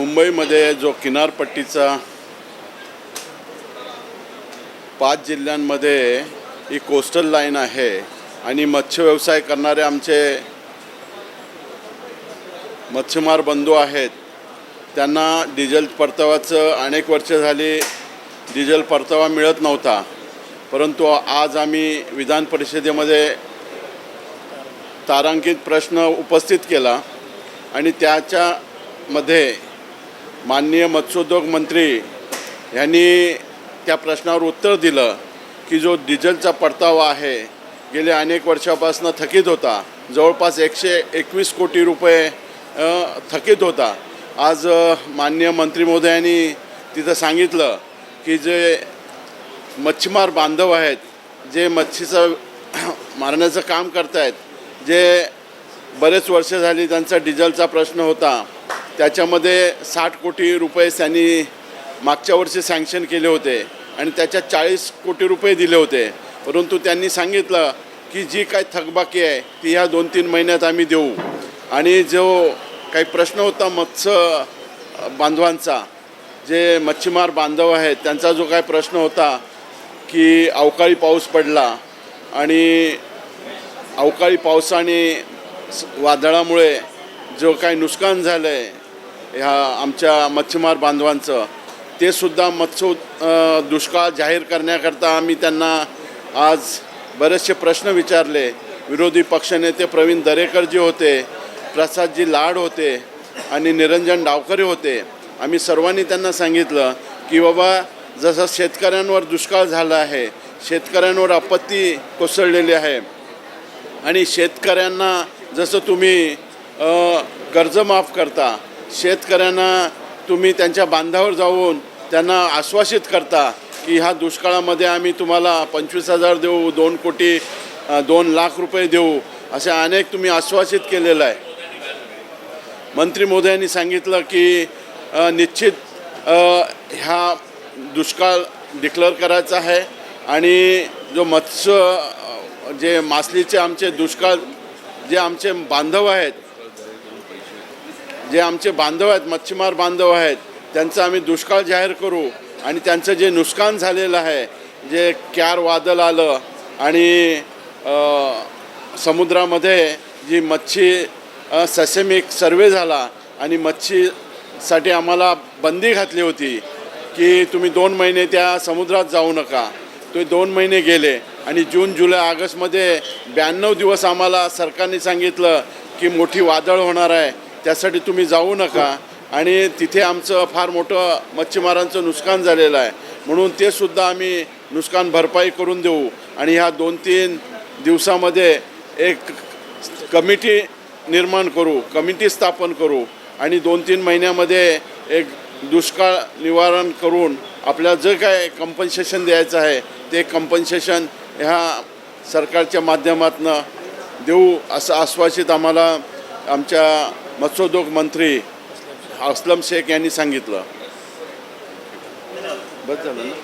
मुंबईमध्ये जो किनारपट्टीचा 5 जिल्ह्यांमध्ये ही कोस्टल लाईन आहे आणि मत्स्य व्यवसाय करणारे आमचे मच्छीमार बंधू आहेत, त्यांना डिझेल परताव्याचं अनेक वर्ष झाली डिझेल परतावा मिळत नव्हता. परंतु आज आम्ही विधान परिषदेमध्ये तारांकित प्रश्न उपस्थित केला आणि त्याच्यामध्ये माननीय मत्स्योद्योग मंत्री यांनी त्या प्रश्नावर उत्तर दिलं की जो डिझेलचा परतावा आहे गेल्या अनेक वर्षापासून थकीत होता, जवळपास 121 कोटी रुपये थकीत होता. आज माननीय मंत्री महोदयांनी तिथं सांगितलं की जे मच्छीमार बांधव आहेत, जे मच्छीचं मारण्याचं काम करत आहेत, जे बरेच वर्ष झाली त्यांचा डिझेलचा प्रश्न होता, त्याच्यामध्ये 60 कोटी रुपये त्यांनी मागच्या वर्षी सँक्शन केले होते आणि त्याच्यात 40 कोटी रुपये दिले होते. परंतु त्यांनी सांगितलं की जी काय थकबाकी आहे ती ह्या 2-3 महिन्यात आम्ही देऊ. आणि जो काही प्रश्न होता मत्स्य बांधवांचा, जे मच्छीमार बांधव आहेत, त्यांचा जो काय प्रश्न होता की अवकाळी पाऊस पडला आणि अवकाळी पावसाने वादळामुळे जो काही नुकसान झालं आहे ह्या आमच्या मच्छीमार बांधवांचं, ते सुद्धा दुष्काळ जाहीर करण्याकरता आम्ही त्यांना आज बरेचसे प्रश्न विचारले. विरोधी पक्षनेते प्रवीण दरेकर जी होते, प्रसादजी लाड होते आणि निरंजन डावकरे होते. आम्ही सर्वांनी त्यांना सांगितलं की बाबा, जसं शेतकऱ्यांवर दुष्काळ झाला आहे, शेतकऱ्यांवर आपत्ती कोसळलेली आहे आणि शेतकऱ्यांना जसं तुम्ही कर्ज माफ करता, शेतकऱ्यांना तुम्ही त्यांच्या बांधावर जाऊन त्यांना आश्वासित करता की ह्या दुष्काळामध्ये आम्ही तुम्हाला 25,000 देऊ, 2 लाख रुपये देऊ, असे अनेक तुम्ही आश्वासित केलेलं आहे. मंत्री महोदयांनी सांगितलं की निश्चित ह्या दुष्काळ डिक्लेअर करायचा आहे आणि जो जे मासलीचे आमचे दुष्काळ, जे आमचे बांधव आहेत, मच्छीमार बांधव आहेत, त्यांचं आम्ही दुष्काळ जाहीर करू आणि त्यांचं जे नुकसान झालेलं आहे, जे क्यार वादळ आलं आणि समुद्रामध्ये जी मच्छी ससेमिक सर्वे झाला आणि मच्छीसाठी आम्हाला बंदी घातली होती की तुम्ही 2 महिने त्या समुद्रात जाऊ नका. तो 2 महिने गेले आणि जून, जुलै, ऑगस्टमध्ये 92 दिवस आम्हाला सरकारने सांगितलं की मोठी वादळ होणार आहे, त्यासाठी तुम्ही जाऊ नका. आणि तिथे आमचं फार मोठं मच्छीमारांचं नुकसान झालेलं आहे, म्हणून ते सुद्धा आम्ही नुकसान भरपाई करून देऊ. आणि ह्या 2-3 दिवसामध्ये एक कमिटी निर्माण करू, कमिटी स्थापन करू आणि 2-3 महिन्यामध्ये एक दुष्काळ निवारण करून आपल्याला जे काय कंपन्सेशन द्यायचं आहे ते कंपन्सेशन ह्या सरकारच्या माध्यमातून देऊ, असं आश्वासित आम्हाला आमच्या मत्स्योद्योग मंत्री अस्लम शेख यांनी सांगितलं. बस झालं ना.